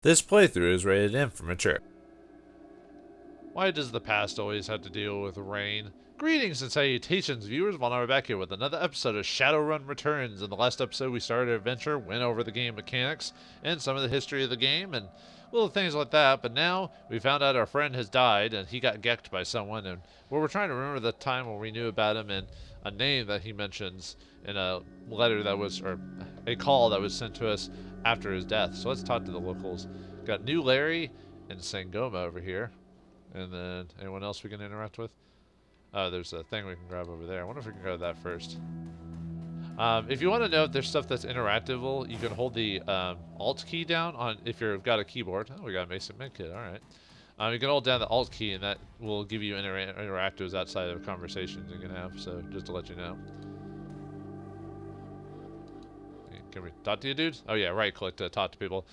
This playthrough is rated M for mature. Why does the past always have to deal with rain? Greetings and salutations, viewers. Vauldemare back here with another episode of Shadowrun Returns. In the last episode, we started our adventure, went over the game mechanics, and some of the history of the game, and little things like that. But now, we found out our friend has died, and he got gecked by someone, and we're trying to remember the time when we knew about him, and a name that he mentions in a letter that was, or a call that was sent to us after his death. So let's talk to the locals. Got New Larry and Sangoma over here. And then anyone else we can interact with? Oh, there's a thing we can grab over there. I wonder if we can grab that first. If you want to know if there's stuff that's interactable, you can hold the Alt key down on if you've got a keyboard. Oh, we got a Mason Medkit. All right. You can hold down the Alt key, and that will give you interactives outside of conversations you can have. So just to let you know. Can we talk to you, dude? Oh yeah, right click to talk to people.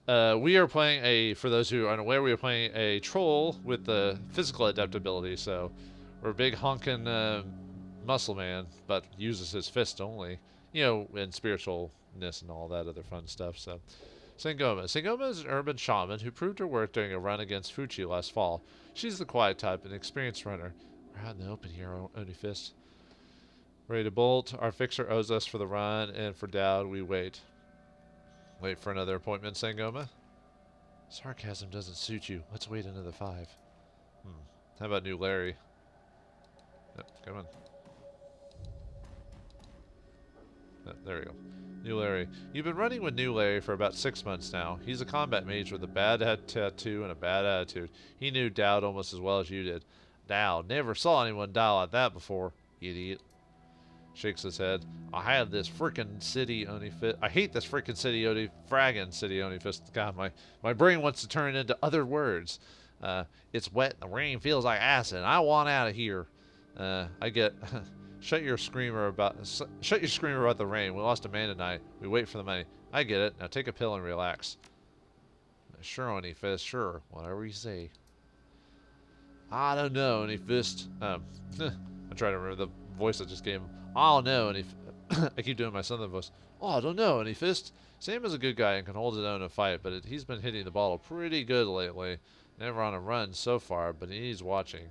We are playing for those who are unaware, we are playing a troll with the physical adaptability, so we're a big honking muscle man, but uses his fist only, and spiritualness and all that other fun stuff, so. Sangoma. Sangoma is an urban shaman who proved her worth during a run against Fuchi last fall. She's the quiet type, an experienced runner. We're out in the open here, Oni Fist. Ready to bolt. Our fixer owes us for the run, and for Dowd, we wait. Wait for another appointment, Sangoma? Sarcasm doesn't suit you. Let's wait another 5. How about New Larry? Yep, come on. There we go. New Larry. You've been running with New Larry for about 6 months now. He's a combat mage with a bad tattoo and a bad attitude. He knew Dowd almost as well as you did. Dowd never saw anyone die like that before, idiot. Shakes his head. I hate this frickin' city, Oni Fist. I hate this frickin' city, Oni Fist. God, my brain wants to turn into other words. It's wet and the rain feels like acid. I want out of here. I get. Shut your screamer about the rain. We lost a man tonight. We wait for the money. I get it. Now take a pill and relax. Sure, Oni Fist. Sure, whatever you say. I don't know, Oni Fist. I'm trying to remember the voice I just gave him. I don't know, and I keep doing my southern voice. Oh, I don't know, and fist. Sam is a good guy and can hold his own in a fight, but he's been hitting the bottle pretty good lately. Never on a run so far, but he needs watching.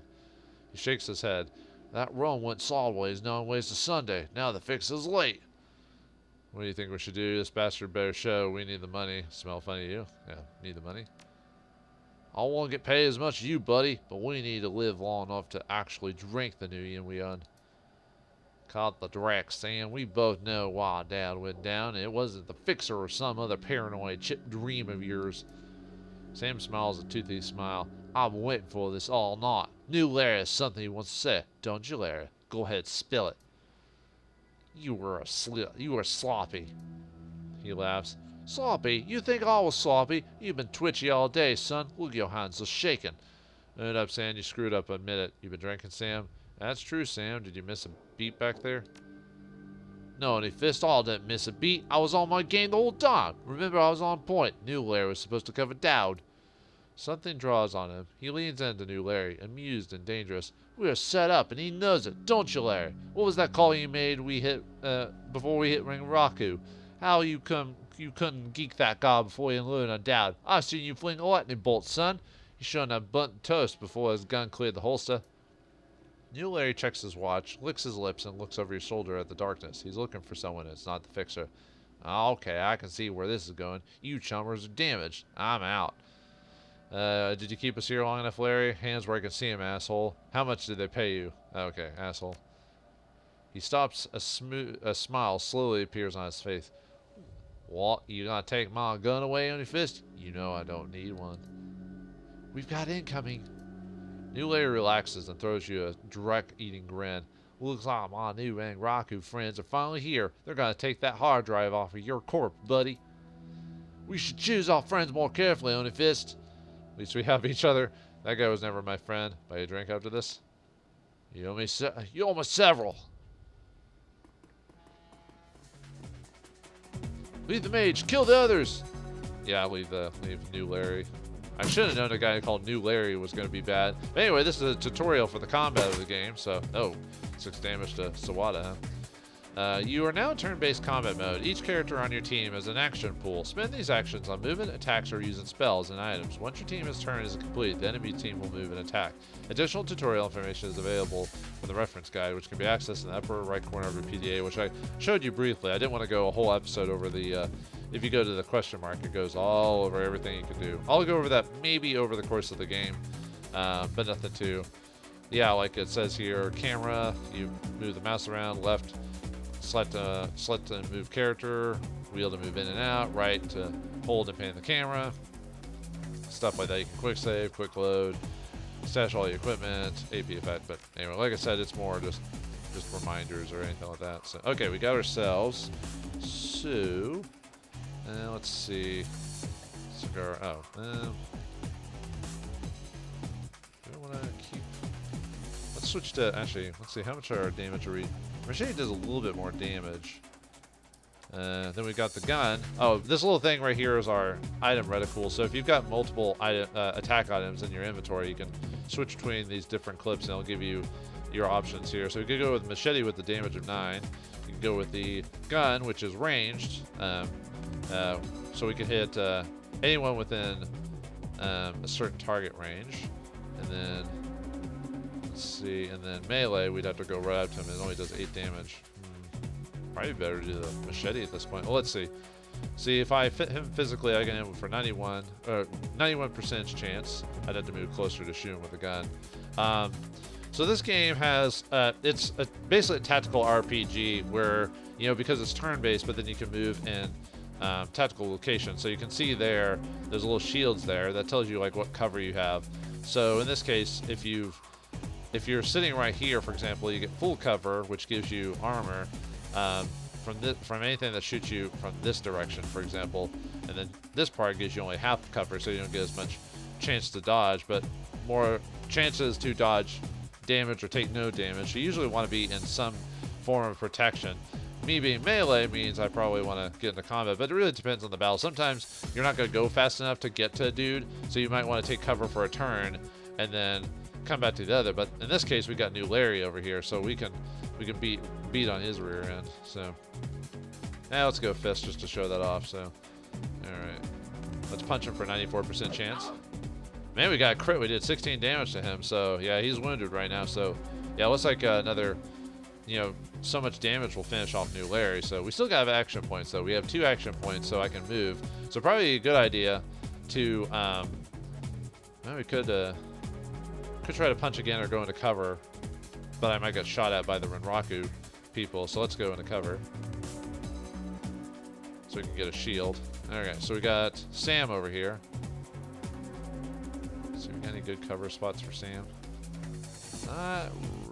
He shakes his head. That run went sideways, now it ways to Sunday. Now the fix is late. What do you think we should do? This bastard better show. We need the money. Smell funny to you? Yeah, need the money. I won't get paid as much as you, buddy, but we need to live long enough to actually drink the new yin we own. Caught the Drac, Sam. We both know why Dad went down. It wasn't the fixer or some other paranoid chip dream of yours. Sam smiles a toothy smile. I've been waiting for this all night. New Larry has something he wants to say. Don't you, Larry? Go ahead, spill it. You were sloppy. He laughs. Sloppy? You think I was sloppy? You've been twitchy all day, son. Look at your hands are shaking. Own it up, Sam. You screwed up. Admit it. You been drinking, Sam? That's true, Sam. Did you miss a beat back there? No, Oni Fist, I didn't miss a beat. I was on my game the whole time. Remember, I was on point. New Larry was supposed to cover Dowd. Something draws on him. He leans into New Larry, amused and dangerous. We are set up, and he knows it. Don't you, Larry? What was that call you made before we hit Ring Raku? How you couldn't geek that guy before you learned on Dowd? I seen you fling a lightning bolt, son. You shouldn't have burnt toast before his gun cleared the holster. New Larry checks his watch, licks his lips, and looks over your shoulder at the darkness. He's looking for someone. It's not the fixer. Okay, I can see where this is going. You chummers are damaged. I'm out. Did you keep us here long enough, Larry? Hands where I can see him, asshole. How much did they pay you? Okay, asshole. He stops. A smile slowly appears on his face. What? You gonna take my gun away, Oni Fist? You know I don't need one. We've got incoming. New Larry relaxes and throws you a direct-eating grin. Looks like my new Raku friends are finally here. They're gonna take that hard drive off of your corpse, buddy. We should choose our friends more carefully, Oni Fist. At least we have each other. That guy was never my friend. Buy a drink after this? You owe me several. Leave the mage. Kill the others. Yeah, leave New Larry. I should have known a guy called New Larry was going to be bad. But anyway, this is a tutorial for the combat of the game, so... Oh, 6 damage to Sawada, huh? You are now in turn-based combat mode. Each character on your team has an action pool. Spend these actions on movement, attacks, or using spells and items. Once your team's turn is complete, the enemy team will move and attack. Additional tutorial information is available from the reference guide, which can be accessed in the upper right corner of your PDA, which I showed you briefly. I didn't want to go a whole episode over the, if you go to the question mark, it goes all over everything you can do. I'll go over that maybe over the course of the game, but nothing too. Yeah, like it says here, camera, you move the mouse around, left, select to move character, wheel to move in and out, right to hold and pan the camera, stuff like that. You can quick save, quick load, stash all your equipment, AP effect. But anyway, like I said, it's more just reminders or anything like that. So okay, we got ourselves. So let's see. Cigar. Oh, do I want to keep? Let's switch to actually. Let's see how much our damage are we. Machete does a little bit more damage. Then we got the gun. Oh, this little thing right here is our item reticle. So if you've got multiple attack items in your inventory, you can switch between these different clips and it'll give you your options here. So we could go with machete with the damage of 9. You can go with the gun, which is ranged. So we can hit anyone within a certain target range. And then let's see, and then melee, we'd have to go right up to him, and it only does 8 damage. Probably better to do the machete at this point. Well, let's see. See, if I fit him physically, I can hit him for 91% chance. I'd have to move closer to shoot him with a gun. So this game has, it's basically a tactical RPG where, you know, because it's turn-based, but then you can move in tactical locations. So you can see there's little shields there that tells you like what cover you have. So in this case, if you're sitting right here, for example, you get full cover, which gives you armor from anything that shoots you from this direction, for example. And then this part gives you only half cover, so you don't get as much chance to dodge, but more chances to dodge damage or take no damage. You usually want to be in some form of protection. Me being melee means I probably want to get into combat, but it really depends on the battle. Sometimes you're not going to go fast enough to get to a dude, so you might want to take cover for a turn and then come back to the other. But in this case, we got new Larry over here, so we can beat on his rear end. So now let's go fist just to show that off. So all right, let's punch him for 94% chance. Man, we got a crit. We did 16 damage to him. So yeah, he's wounded right now. So yeah, looks like another, you know, so much damage will finish off new Larry. So we still got action points though. We have 2 action points, so I can move. So probably a good idea to well, we could try to punch again or go into cover, but I might get shot at by the Renraku people. So let's go into cover so we can get a shield. Alright, so we got Sam over here. So we got any good cover spots for Sam? Not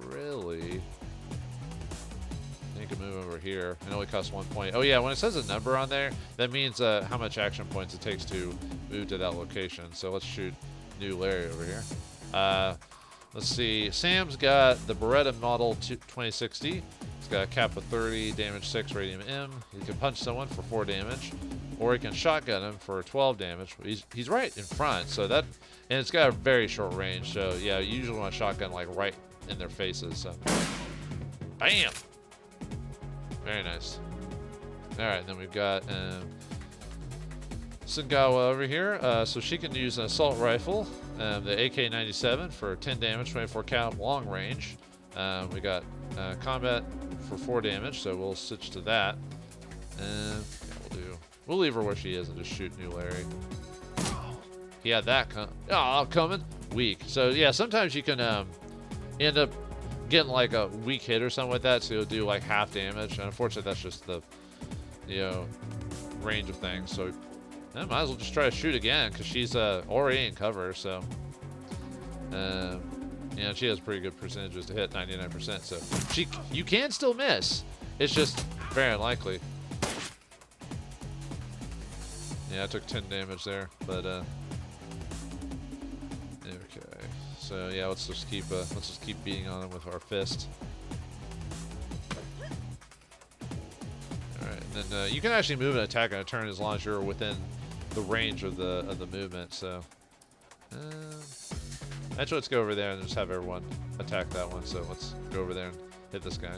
really. You can move over here. It only costs 1 point. Oh yeah, when it says a number on there, that means how much action points it takes to move to that location. So let's shoot new Larry over here. Let's see. Sam's got the Beretta model 2060. He's got a cap of 30, damage 6, radium M. He can punch someone for 4 damage, or he can shotgun him for 12 damage. He's right in front, so that, and it's got a very short range. So yeah, you usually want to shotgun like right in their faces. So, bam. Very nice. All right, then we've got Sungawa over here. So she can use an assault rifle, the AK-97 for 10 damage, 24 cal, long range. We got combat for 4 damage, so we'll switch to that. And yeah, we'll leave her where she is and just shoot new Larry. He had that coming. Weak. So yeah, sometimes you can end up getting like a weak hit or something like that, so you'll do like half damage. And unfortunately, that's just the, you know, range of things. So I might as well just try to shoot again because she's already in cover. So you know, she has pretty good percentages to hit, 99%. So you can still miss. It's just very unlikely. Yeah, I took 10 damage there, but okay. So yeah, let's just keep beating on him with our fist. All right, and then you can actually move and attack on a turn as long as you're within the range of the movement. So actually, let's go over there and just have everyone attack that one. So let's go over there and hit this guy.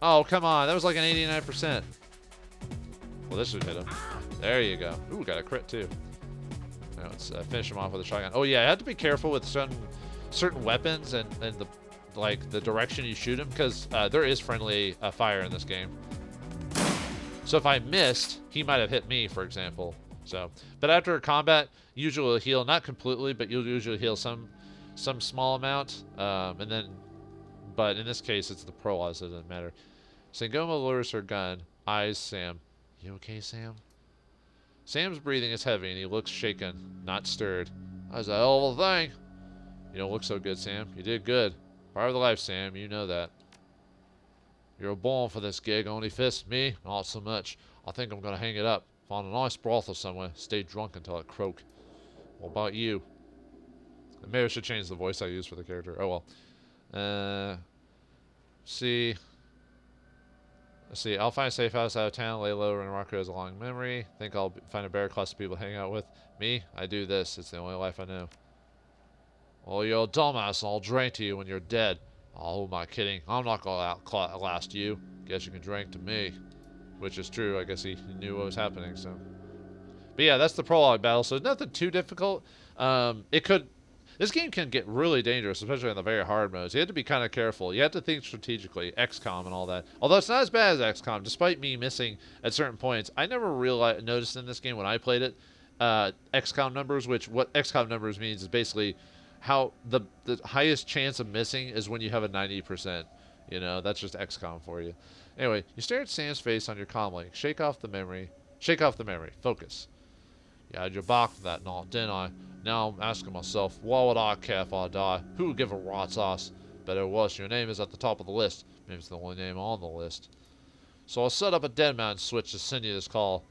Oh, come on. That was like an 89%. Well, this should hit him. There you go. Ooh, got a crit too. Now let's finish him off with a shotgun. Oh yeah, I have to be careful with certain weapons and the direction you shoot them, because there is friendly fire in this game. So if I missed, he might have hit me, for example. So, but after a combat, usually you'll heal, not completely, but you'll usually heal some small amount, and then. But in this case, it's the prologue, so it doesn't matter. Sangoma lowers her gun, eyes Sam. You okay, Sam? Sam's breathing is heavy, and he looks shaken, not stirred. That was a hell of a thing. You don't look so good, Sam. You did good. Part of the life, Sam. You know that. You're born for this gig, only fist. Me, not so much. I think I'm going to hang it up. Find a nice brothel somewhere. Stay drunk until I croak. What about you? Maybe I should change the voice I use for the character. Oh, well. See. Let's see. I'll find a safe house out of town. Lay low. Run Rocco has a long memory. Think I'll find a better class of people to hang out with. Me? I do this. It's the only life I know. Well, you're a dumbass, and I'll drink to you when you're dead. Oh, who am I kidding? I'm not going to outlast you. Guess you can drink to me. Which is true. I guess he knew what was happening, so. But yeah, that's the prologue battle, so nothing too difficult. This game can get really dangerous, especially on the very hard modes. You have to be kind of careful. You have to think strategically, XCOM and all that. Although it's not as bad as XCOM, despite me missing at certain points. I never noticed in this game when I played it, XCOM numbers, which what XCOM numbers means is basically how the highest chance of missing is when you have a 90%. You know, that's just XCOM for you. Anyway, you stare at Sam's face on your comm link. Shake off the memory. Focus. You had your back for that night, didn't I? Now I'm asking myself, why would I care if I die? Who would give a rat's ass? Better or worse, your name is at the top of the list. Maybe it's the only name on the list. So I set up a dead man switch to send you this call.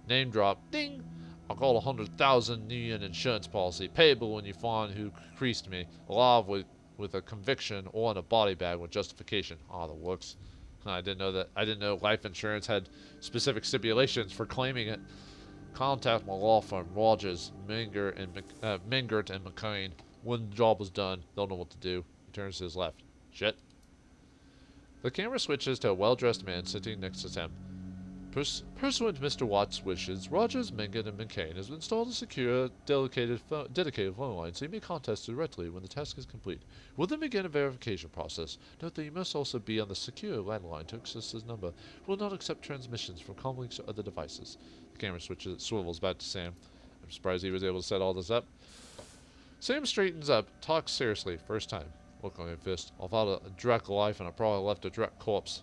Name drop. Ding! I got 100,000 New Yen insurance policy, payable when you find who creased me, alive with a conviction or in a body bag with justification. Ah, that works. I didn't know that. I didn't know life insurance had specific stipulations for claiming it. Contact my law firm, Rogers, Mingert and McCain. When the job is done, they'll know what to do. He turns to his left. Shit. The camera switches to a well-dressed man sitting next to Sam. Pursuant to Mr. Watt's wishes, Rogers, Mingert, and McCain has installed a secure, dedicated phone line so you may contact us directly when the task is complete. We'll then begin a verification process. Note that you must also be on the secure landline to access this number. We'll not accept transmissions from comlinks or other devices. The camera swivels back to Sam. I'm surprised he was able to set all this up. Sam straightens up, talks seriously, first time. Look on your fist. I've had a Drek life and I probably left a Drek corpse.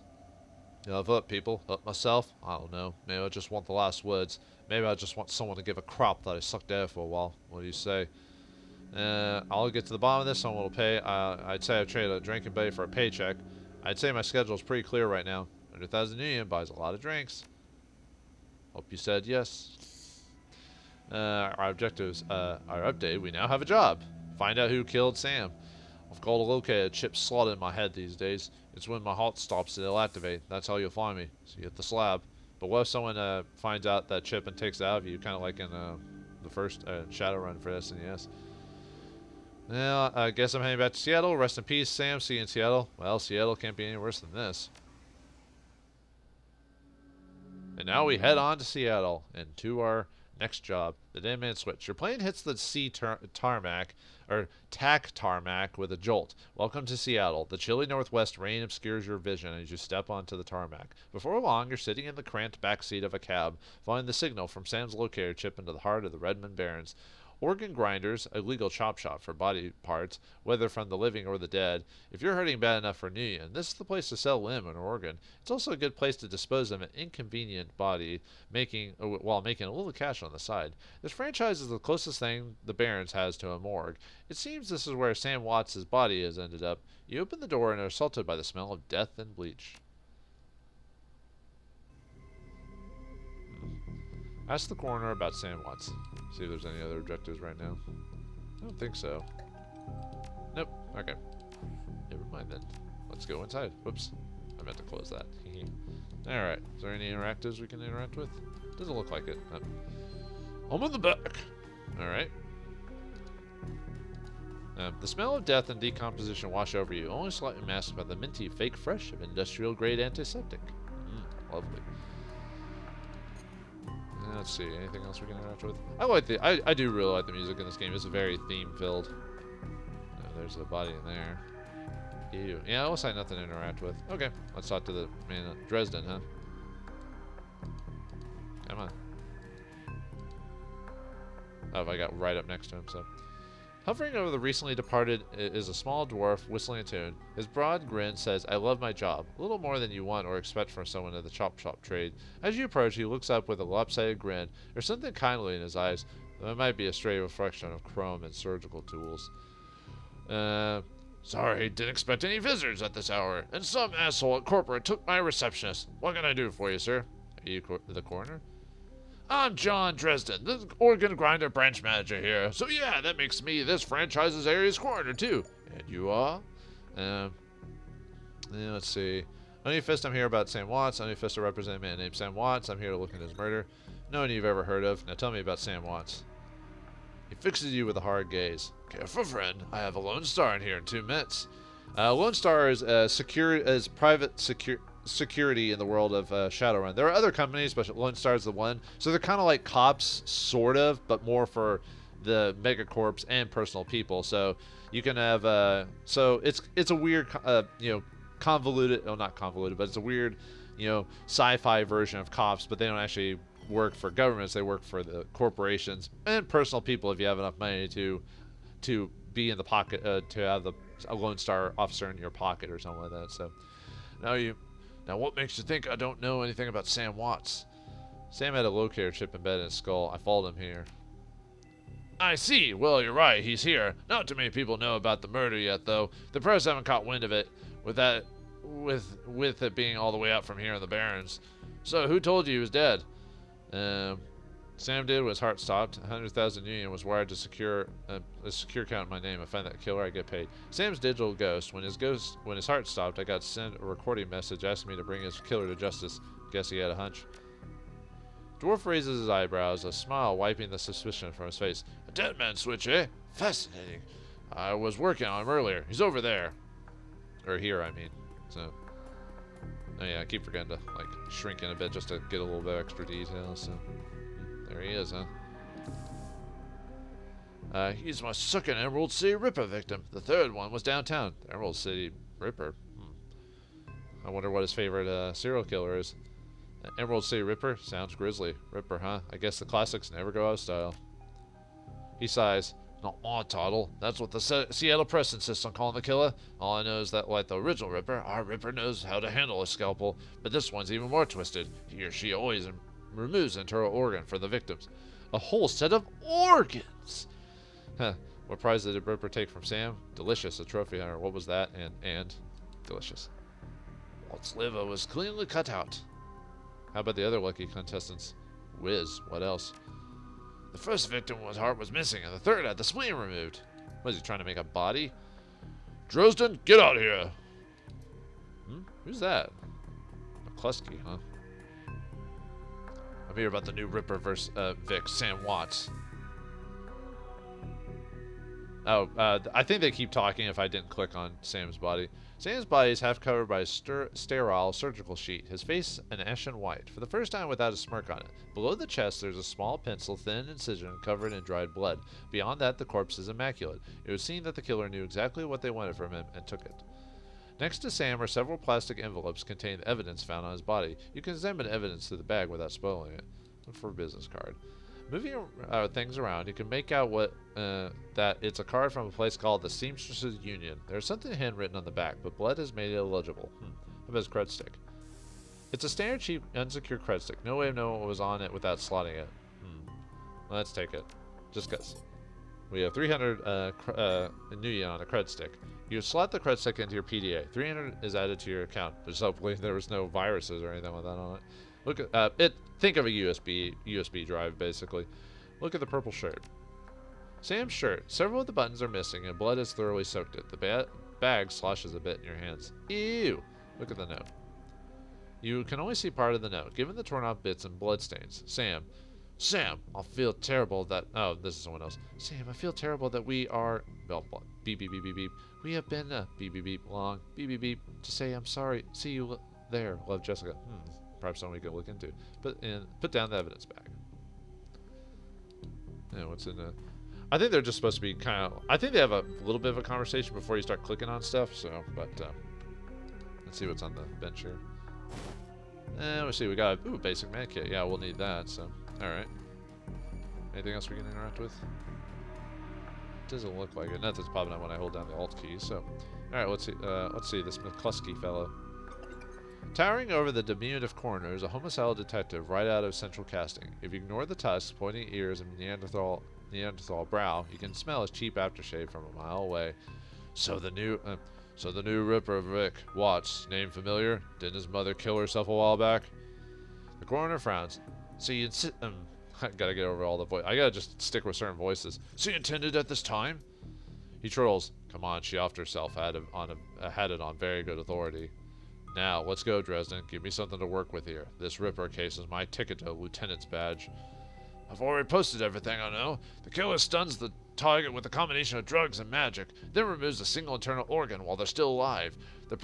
You know, I've hurt people, hurt myself. I don't know. Maybe I just want the last words. Maybe I just want someone to give a crap that I sucked air for a while. What do you say? I'll get to the bottom of this. Someone will pay. I'd say I've traded a drinking buddy for a paycheck. I'd say my schedule's pretty clear right now. 100,000 Yen buys a lot of drinks. Hope you said yes. Our objectives. Our update. We now have a job. Find out who killed Sam. I've got to locate a chip slot in my head these days. It's when my heart stops, it'll activate. That's how you'll find me. So you hit the slab. But what if someone finds out that chip and takes it out of you, kind of like in the first Shadowrun for SNES? Well, I guess I'm heading back to Seattle. Rest in peace, Sam. See you in Seattle. Well, Seattle can't be any worse than this. And now we head on to Seattle and to our next job, the Dead Man Switch. Your plane hits the tarmac with a jolt. Welcome to Seattle. The chilly northwest rain obscures your vision as you step onto the tarmac. Before long, you're sitting in the cramped back seat of a cab, following the signal from Sam's locator chip into the heart of the Redmond Barrens. Organ grinders, a legal chop shop for body parts, whether from the living or the dead. If you're hurting bad enough for New Yen, this is the place to sell limb and organ. It's also a good place to dispose of an inconvenient body, while making a little cash on the side. This franchise is the closest thing the Barrens has to a morgue. It seems this is where Sam Watts' body has ended up. You open the door and are assaulted by the smell of death and bleach. Ask the coroner about Sam Watts. See if there's any other objectives right now. I don't think so. Nope. Okay. Never mind then. Let's go inside. Whoops. I meant to close that. Alright. Is there any interactives we can interact with? Doesn't look like it. I'm in the back. Alright. The smell of death and decomposition wash over you, only slightly masked by the minty, fake fresh of industrial-grade antiseptic. Lovely. Let's see, anything else we can interact with? I do really like the music in this game. It's very theme-filled. There's a body in there. Ew. Yeah, it looks like nothing to interact with. Okay, let's talk to the man in Dresden, huh? Come on. Oh, I got right up next to him, so. Hovering over the recently departed is a small dwarf whistling a tune. His broad grin says, "I love my job." A little more than you want or expect from someone in the chop shop trade. As you approach, he looks up with a lopsided grin. There's something kindly in his eyes, though it might be a stray reflection of chrome and surgical tools. Sorry, didn't expect any visitors at this hour, and some asshole at corporate took my receptionist. What can I do for you, sir? Are you the coroner? I'm John Dresden, the organ grinder branch manager here. So yeah, that makes me this franchise's area's coroner too. And you are? Let's see. Only Fist, I'm here about Sam Watts. Only Fist to represent a man named Sam Watts. I'm here to look into his murder. No one you've ever heard of. Now tell me about Sam Watts. He fixes you with a hard gaze. Careful, friend. I have a Lone Star in here in 2 minutes. Lone Star is private security in the world of Shadowrun. There are other companies, but Lone Star is the one. So they're kind of like cops, sort of, but more for the megacorps and personal people. So you can have so it's a weird convoluted, well, not convoluted, but it's a weird sci-fi version of cops, but they don't actually work for governments. They work for the corporations and personal people if you have enough money to be in the pocket, to have a Lone Star officer in your pocket or something like that. So now what makes you think I don't know anything about Sam Watts? Sam had a locator chip embedded in his skull. I followed him here. I see. Well, you're right. He's here. Not too many people know about the murder yet, though. The press haven't caught wind of it, with it being all the way up from here in the Barrens. So who told you he was dead? Sam did when his heart stopped. 100,000 Union was wired to secure a secure account in my name. I find that killer, I get paid. Sam's digital ghost. When his heart stopped, I got sent a recording message asking me to bring his killer to justice. Guess he had a hunch. Dwarf raises his eyebrows, a smile wiping the suspicion from his face. A dead man switch, eh? Fascinating. I was working on him earlier. He's over there. Or here, I mean. So. Oh yeah, I keep forgetting to shrink in a bit just to get a little bit of extra detail. So there he is, huh? He's my second Emerald City Ripper victim. The third one was downtown. The Emerald City Ripper. I wonder what his favorite serial killer is. Emerald City Ripper? Sounds grisly. Ripper, huh? I guess the classics never go out of style. He sighs. Not my title. That's what the Seattle Press insists on calling the killer. All I know is that, like the original Ripper, our Ripper knows how to handle a scalpel, but this one's even more twisted. He or she always removes an internal organ for the victims. A whole set of organs! Huh. What prize did the Ripper take from Sam? Delicious, a trophy hunter. What was that? And delicious. Walt's liver was cleanly cut out. How about the other lucky contestants? Whiz. What else? The first victim's heart was missing, and the third had the spleen removed. Was he trying to make a body? Dresden, get out of here! Who's that? McCluskey, huh? I'm here about the new Ripper versus Vic, Sam Watts. Oh, I think they keep talking if I didn't click on Sam's body. Sam's body is half covered by a sterile surgical sheet, his face an ashen white, for the first time without a smirk on it. Below the chest, there's a small pencil-thin incision covered in dried blood. Beyond that, the corpse is immaculate. It would seem that the killer knew exactly what they wanted from him and took it. Next to Sam are several plastic envelopes containing the evidence found on his body. You can examine evidence through the bag without spoiling it. Look for a business card. Moving things around, you can make out that it's a card from a place called the Seamstresses Union. There's something handwritten on the back, but blood has made it illegible. How about his cred stick? It's a standard cheap unsecured cred stick. No way of knowing what was on it without slotting it. Let's take it. Just cause. We have 300 Nuyen on a cred stick. You slot the cred stick into your PDA. 300 is added to your account. There's hopefully there was no viruses or anything like that on it. Look at it. Think of a USB drive, basically. Look at the purple shirt. Sam's shirt. Several of the buttons are missing, and blood has thoroughly soaked it. The bag sloshes a bit in your hands. Ew! Look at the note. You can only see part of the note, given the torn-off bits and blood stains. Sam, Sam, I feel terrible that... Oh, this is someone else. Sam, I feel terrible that we are... Well, beep, beep, beep, beep, beep. We have been, beep, beep, beep, long, beep, beep, beep, to say I'm sorry. See you there. Love, Jessica. Perhaps something we could look into. Put down the evidence bag. Yeah, what's in the... I think they're just supposed to be kind of... I think they have a little bit of a conversation before you start clicking on stuff, so... But, let's see what's on the bench here. Let's see, we got a basic med kit. Yeah, we'll need that, so... Alright. Anything else we can interact with? Doesn't look like it. Nothing's popping up when I hold down the Alt key, so... Alright, let's see, this McCluskey fellow. Towering over the diminutive corner is a homicidal detective right out of central casting. If you ignore the tusks, pointing ears, and Neanderthal brow, you can smell his cheap aftershave from a mile away. So the new Ripper of Rick Watts, name familiar? Didn't his mother kill herself a while back? The coroner frowns. So you I gotta get over all the voice. I gotta just stick with certain voices. So you intended at this time? He trolls. Come on, she offed herself. Had it on very good authority. Now, let's go, Dresden. Give me something to work with here. This Ripper case is my ticket to a lieutenant's badge. I've already posted everything I know. The killer stuns the target with a combination of drugs and magic, then removes a single internal organ while they're still alive. The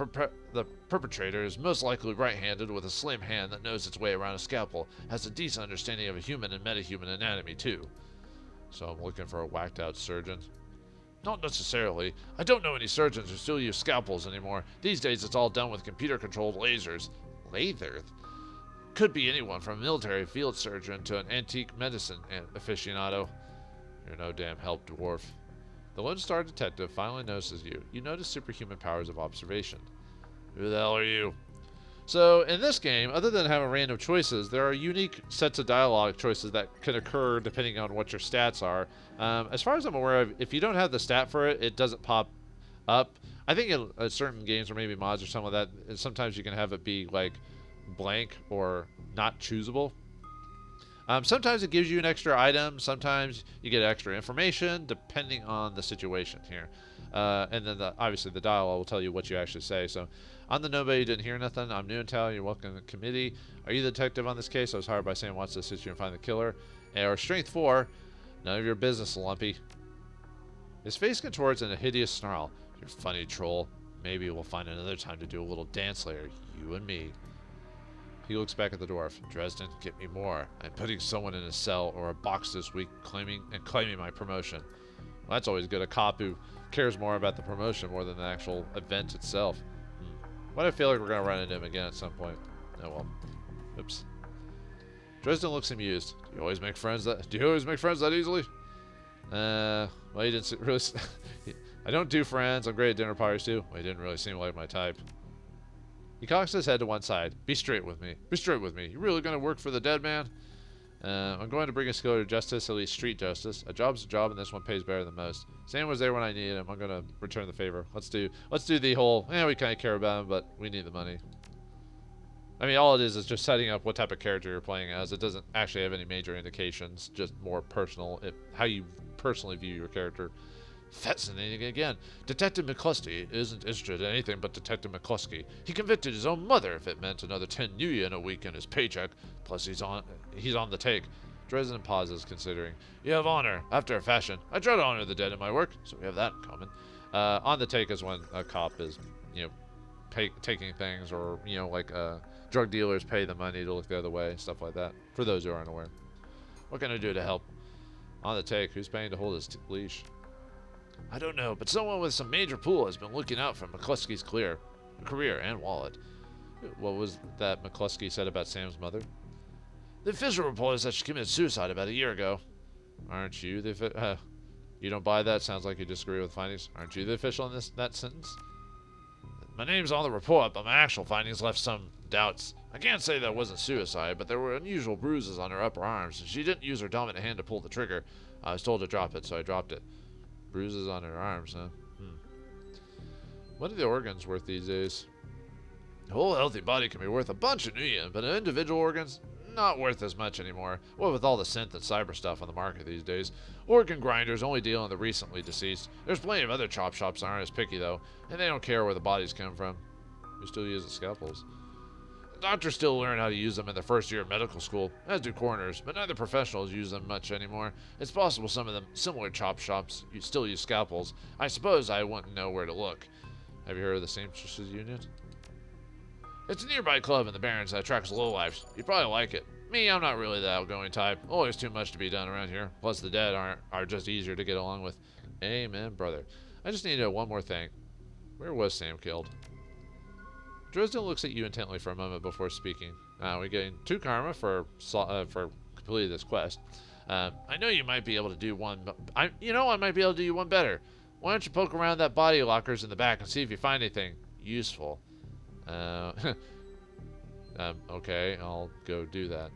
perpetrator is most likely right-handed with a slim hand that knows its way around a scalpel, has a decent understanding of a human and metahuman anatomy, too. So I'm looking for a whacked-out surgeon. Not necessarily. I don't know any surgeons who still use scalpels anymore. These days it's all done with computer-controlled lasers. Lasers? Could be anyone from a military field surgeon to an antique medicine aficionado. You're no damn help, dwarf. The Lone Star detective finally notices you. You notice superhuman powers of observation. Who the hell are you? So, in this game, other than having random choices, there are unique sets of dialogue choices that can occur depending on what your stats are. As far as I'm aware of, if you don't have the stat for it, it doesn't pop up. I think in certain games or maybe mods or something like that, sometimes you can have it be like blank or not choosable. Sometimes it gives you an extra item. Sometimes you get extra information, depending on the situation here. And then obviously the dialogue will tell you what you actually say. So, I'm the nobody who didn't hear nothing. I'm new in town. You're welcome to the committee. Are you the detective on this case? I was hired by Sam Watts to assist you and find the killer. Or strength 4. None of your business, Lumpy. His face contorts in a hideous snarl. You're funny, troll. Maybe we'll find another time to do a little dance later, you and me. He looks back at the dwarf. Dresden, get me more. I'm putting someone in a cell or a box this week, claiming my promotion. Well, that's always good. A cop who cares more about the promotion more than the actual event itself. Why do I feel like we're gonna run into him again at some point? Oh well. Oops. Dresden looks amused. Do you always make friends that easily? Well, he didn't really. I don't do friends. I'm great at dinner parties too. Well, he didn't really seem like my type. He cocks his head to one side. Be straight with me. Be straight with me. You really gonna work for the dead man? I'm going to bring a killer to justice, at least street justice. A job's a job, and this one pays better than most. Sam was there when I needed him. I'm gonna return the favor. Let's do the whole. We kind of care about him, but we need the money. I mean, all it is just setting up what type of character you're playing as. It doesn't actually have any major indications. Just more personal, how you personally view your character. Fascinating again. Detective McCluskey isn't interested in anything but Detective McCluskey. He convicted his own mother if it meant another 10 new in a week in his paycheck. Plus, he's on the take. Dresden pauses, considering. You have honor, after a fashion. I try to honor the dead in my work, so we have that in common. On the take is when a cop is, taking things, or, drug dealers pay the money to look the other way, stuff like that, for those who aren't aware. What can I do to help? On the take, who's paying to hold his leash? I don't know, but someone with some major pull has been looking out for McCluskey's career and wallet. What was that McCluskey said about Sam's mother? The official report is that she committed suicide about a year ago. Aren't you the you don't buy that? Sounds like you disagree with findings. Aren't you the official in that sentence? My name's on the report, but my actual findings left some doubts. I can't say that wasn't suicide, but there were unusual bruises on her upper arms, and she didn't use her dominant hand to pull the trigger. I was told to drop it, so I dropped it. Bruises on her arms, huh? What are the organs worth these days? A whole healthy body can be worth a bunch of new yen, but individual organs, not worth as much anymore. What with all the synth and cyber stuff on the market these days. Organ grinders only deal in the recently deceased. There's plenty of other chop shops that aren't as picky, though, and they don't care where the bodies come from. Who still uses scalpels? Doctors still learn how to use them in their first year of medical school, as do coroners, but neither professionals use them much anymore. It's possible some of them similar chop shops still use scalpels. I suppose I wouldn't know where to look. Have you heard of the Seamstresses Union? It's a nearby club in the Barrens that attracts lowlifes. You'd probably like it. Me, I'm not really the outgoing type. Always too much to be done around here. Plus the dead are just easier to get along with. Amen, brother. I just need to know one more thing. Where was Sam killed? Dresden looks at you intently for a moment before speaking. We're getting 2 karma for completing this quest. I know you might be able to do one, but I might be able to do you one better. Why don't you poke around that body lockers in the back and see if you find anything useful? Okay, I'll go do that.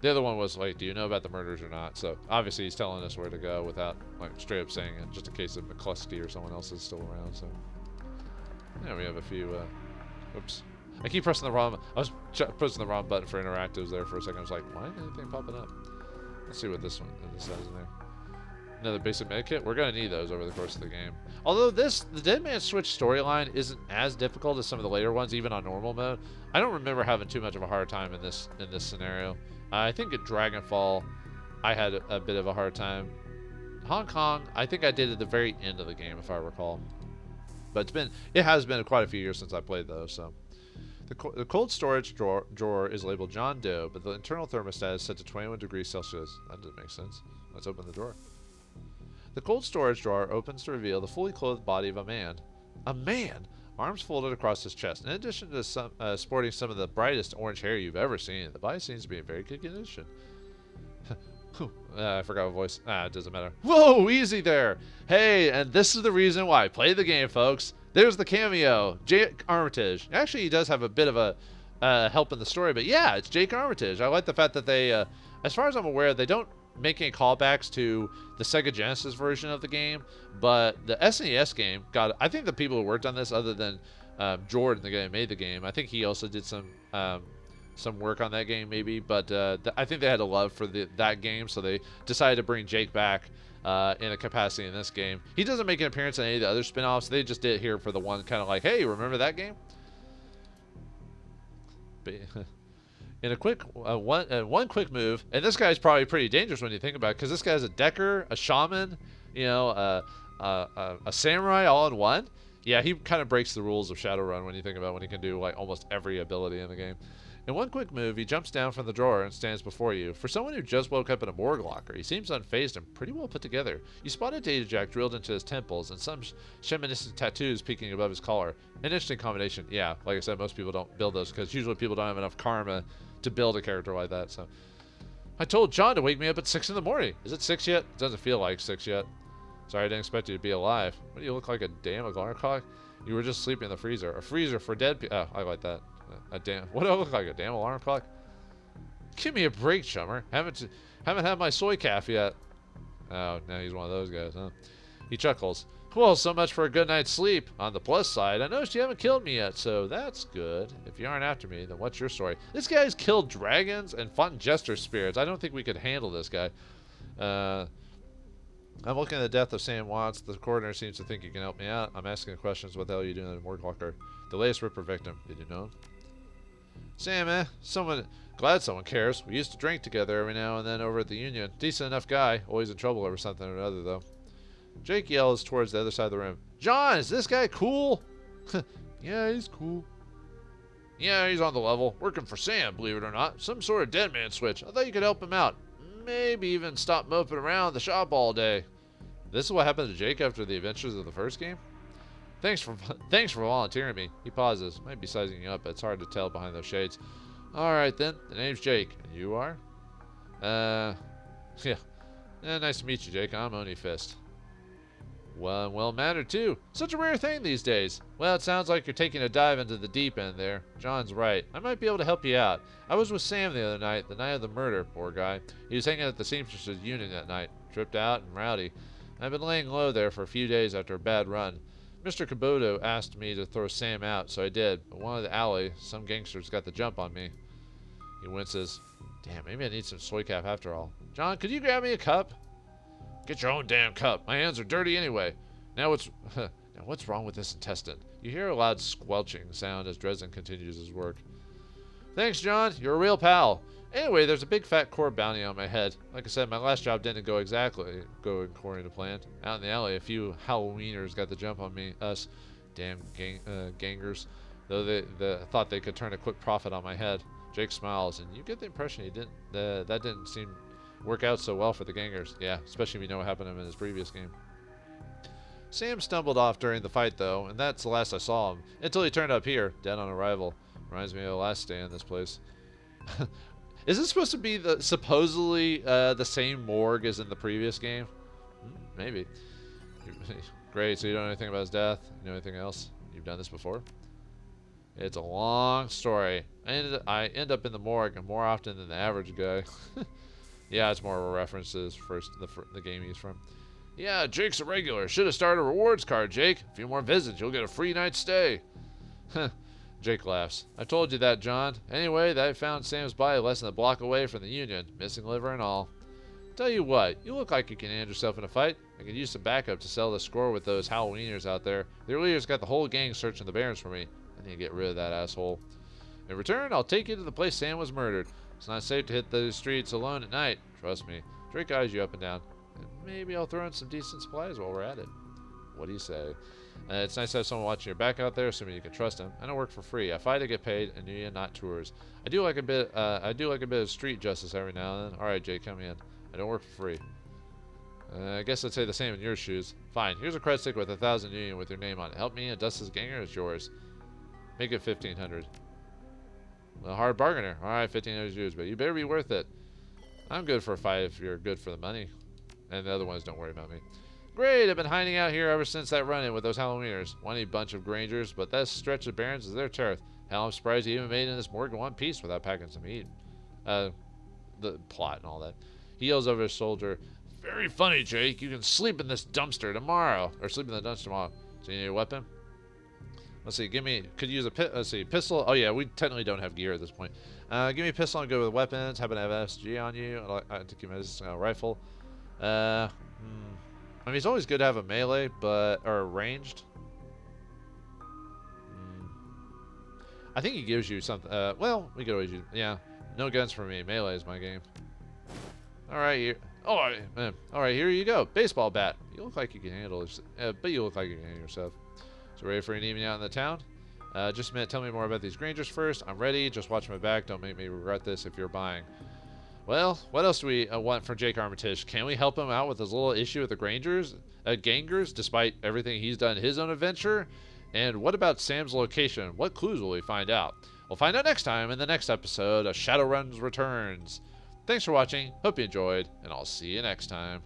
The other one was like, do you know about the murders or not? So obviously he's telling us where to go without like straight up saying it, just in case if McCluskey or someone else is still around. So yeah, we have a few. Oops. I keep pressing the wrong. I was pressing the wrong button for interactives there for a second. I was like, why isn't anything popping up? Let's see what this has in there. Another basic medkit. We're gonna need those over the course of the game. Although the Dead Man Switch storyline isn't as difficult as some of the later ones, even on normal mode. I don't remember having too much of a hard time in this scenario. I think at Dragonfall, I had a bit of a hard time. Hong Kong, I think I did at the very end of the game, if I recall. But it has been quite a few years since I played those. So, the cold storage drawer is labeled John Doe, but the internal thermostat is set to 21 degrees Celsius. That doesn't make sense. Let's open the drawer. The cold storage drawer opens to reveal the fully clothed body of a man. A man, arms folded across his chest. In addition to sporting some of the brightest orange hair you've ever seen, the body seems to be in very good condition. I forgot what voice. It doesn't matter. Whoa, easy there. Hey, and this is the reason why I play the game, folks. There's the cameo, Jake Armitage. Actually, he does have a bit of a help in the story, but yeah, it's Jake Armitage. I like the fact that they, as far as I'm aware, they don't make any callbacks to the Sega Genesis version of the game, but the SNES game got. I think the people who worked on this, other than Jordan, the guy who made the game, I think he also did some work on that game maybe, but I think they had a love for that game, so they decided to bring Jake back in a capacity in this game. He doesn't make an appearance in any of the other spin-offs. They just did it here for the one kind of like, hey, remember that game? In a quick one quick move, and this guy's probably pretty dangerous when you think about it, because this guy's a decker, a shaman, a samurai all in one. Yeah, he kind of breaks the rules of Shadowrun when you think about when he can do like almost every ability in the game. In one quick move, he jumps down from the drawer and stands before you. For someone who just woke up in a morgue locker, he seems unfazed and pretty well put together. You spot a data jack drilled into his temples and some shamanistic tattoos peeking above his collar. An interesting combination. Yeah, like I said, most people don't build those because usually people don't have enough karma to build a character like that. So, I told John to wake me up at 6 in the morning. Is it 6 yet? It doesn't feel like 6 yet. Sorry, I didn't expect you to be alive. What do you look like, a damn alarm clock? You were just sleeping in the freezer. A freezer for dead people. Oh, I like that. What do I look like, a damn alarm clock? Give me a break, chummer. Haven't had my soy calf yet. Oh, now he's one of those guys, huh? He chuckles. Well, so much for a good night's sleep. On the plus side, I noticed you haven't killed me yet, so that's good. If you aren't after me, then what's your story? This guy's killed dragons and fought jester spirits. I don't think we could handle this guy. I'm looking at the death of Sam Watts. The coroner seems to think you can help me out. I'm asking questions. What the hell are you doing in the morgue locker? The latest Ripper victim. Did you know him? Sam, glad someone cares. We used to drink together every now and then over at the Union. Decent enough guy. Always in trouble over something or another, though. Jake yells towards the other side of the room. John, is this guy cool? Yeah, he's cool. Yeah, he's on the level. Working for Sam, believe it or not. Some sort of dead man switch. I thought you could help him out. Maybe even stop moping around the shop all day. This is what happened to Jake after the adventures of the first game? Thanks for volunteering me. He pauses. Might be sizing you up. It's hard to tell behind those shades. Alright then. The name's Jake. And you are? Yeah. Nice to meet you, Jake. I'm Oni Fist. Well-mannered, too. Such a rare thing these days. Well, it sounds like you're taking a dive into the deep end there. John's right. I might be able to help you out. I was with Sam the other night, the night of the murder, poor guy. He was hanging at the Seamstresses Union that night. Tripped out and rowdy. I've been laying low there for a few days after a bad run. Mr. Kabuto asked me to throw Sam out, so I did. But one of the alley, some gangsters got the jump on me. He winces. Damn, maybe I need some soy calf after all. John, could you grab me a cup? Get your own damn cup. My hands are dirty anyway. Now what's wrong with this intestine? You hear a loud squelching sound as Dresden continues his work. Thanks, John. You're a real pal. Anyway, there's a big fat core bounty on my head. Like I said, my last job didn't go according to plan. Out in the alley, a few Halloweeners got the jump on me. Us, damn gangers. Though they thought they could turn a quick profit on my head. Jake smiles, and you get the impression that didn't seem work out so well for the gangers. Yeah, especially if you know what happened to him in his previous game. Sam stumbled off during the fight, though, and that's the last I saw him, until he turned up here, dead on arrival. Reminds me of the last day in this place. Is this supposed to be supposedly the same morgue as in the previous game? Maybe. Great, so you don't know anything about his death? You know anything else? You've done this before? It's a long story. I end up in the morgue more often than the average guy. Yeah, it's more of a references first the game he's from. Yeah, Jake's a regular. Should have started a rewards card, Jake. A few more visits, you'll get a free night stay. Jake laughs. I told you that, John. Anyway, they found Sam's body less than a block away from the Union, missing liver and all. Tell you what, you look like you can hand yourself in a fight. I could use some backup to sell the score with those Halloweeners out there. The leader's got the whole gang searching the barrens for me. I need to get rid of that asshole. In return, I'll take you to the place Sam was murdered. It's not safe to hit those streets alone at night. Trust me. Drake eyes you up and down. And maybe I'll throw in some decent supplies while we're at it. What do you say? It's nice to have someone watching your back out there, assuming you can trust him. I don't work for free. I fight to get paid, and you not tours. I do like a bit of street justice every now and then. All right, Jake, come in. I don't work for free. I guess I'd say the same in your shoes. Fine. Here's a credit stick with 1,000 Union with your name on it. Help me and dust this ganger. It's yours. Make it 1,500. A hard bargainer. All right, 1,500 is yours, but you better be worth it. I'm good for a fight if you're good for the money. And the other ones, don't worry about me. Great, I've been hiding out here ever since that run-in with those Halloweeners. One bunch of Grangers, but that stretch of Barrens is their turf. Hell, I'm surprised you even made it in this morgue in one piece without packing some heat. The plot and all that. He yells over his shoulder, very funny, Jake. You can sleep in this dumpster tomorrow. Or sleep in the dumpster tomorrow. So you need a weapon? Let's see, could you use a pistol? Oh yeah, we technically don't have gear at this point. Give me a pistol and go with weapons. Happen to have an SG on you. I think you might a rifle. I mean, it's always good to have a melee, or ranged. I think he gives you something. Well, we could always use. Yeah, no guns for me. Melee is my game. All right, here. All right, here you go. Baseball bat. You look like you can handle it, but you look like you can handle yourself. So ready for an evening out in the town? Just a minute. Tell me more about these Grangers first. I'm ready. Just watch my back. Don't make me regret this if you're buying. Well, what else do we want from Jake Armitage? Can we help him out with his little issue with the gangers, despite everything he's done in his own adventure? And what about Sam's location? What clues will we find out? We'll find out next time in the next episode of Shadowrun Returns. Thanks for watching. Hope you enjoyed, and I'll see you next time.